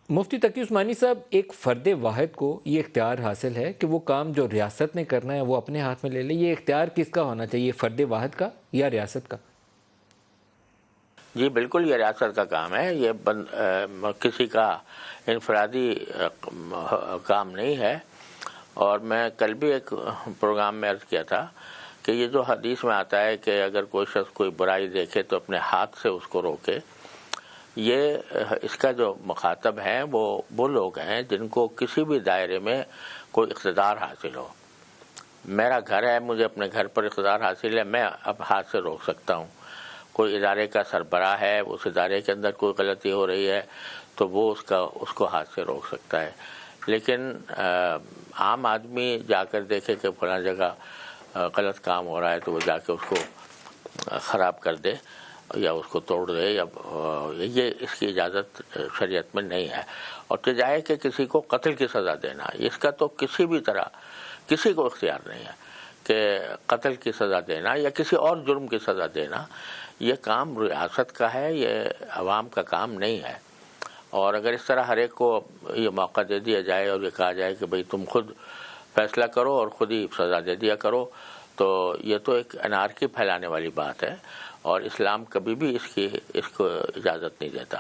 مفتی تقی عثمانی صاحب، ایک فرد واحد کو یہ اختیار حاصل ہے کہ وہ کام جو ریاست نے کرنا ہے وہ اپنے ہاتھ میں لے لے، یہ اختیار کس کا ہونا چاہیے، فرد واحد کا یا ریاست کا؟ جی بالکل، یہ ریاست کا کام ہے، یہ کسی کا انفرادی کام نہیں ہے۔ اور میں کل بھی ایک پروگرام میں عرض کیا تھا کہ یہ جو حدیث میں آتا ہے کہ اگر کوئی شخص کوئی برائی دیکھے تو اپنے ہاتھ سے اس کو روکے، یہ اس کا جو مخاطب ہیں وہ لوگ ہیں جن کو کسی بھی دائرے میں کوئی اقتدار حاصل ہو۔ میرا گھر ہے، مجھے اپنے گھر پر اقتدار حاصل ہے، میں اب ہاتھ سے روک سکتا ہوں۔ کوئی ادارے کا سربراہ ہے، اس ادارے کے اندر کوئی غلطی ہو رہی ہے تو وہ اس کو ہاتھ سے روک سکتا ہے، لیکن عام آدمی جا کر دیکھے کہ فلاں جگہ غلط کام ہو رہا ہے تو وہ جا کے اس کو خراب کر دے یا اس کو توڑ دے، یا یہ اس کی اجازت شریعت میں نہیں ہے۔ اور جائے کہ کسی کو قتل کی سزا دینا، اس کا تو کسی بھی طرح کسی کو اختیار نہیں ہے کہ قتل کی سزا دینا یا کسی اور جرم کی سزا دینا، یہ کام ریاست کا ہے، یہ عوام کا کام نہیں ہے۔ اور اگر اس طرح ہر ایک کو یہ موقع دے دیا جائے اور یہ کہا جائے کہ بھئی تم خود فیصلہ کرو اور خود ہی سزا دے دیا کرو، تو یہ تو ایک انارکی پھیلانے والی بات ہے، اور اسلام کبھی بھی اس کو اجازت نہیں دیتا۔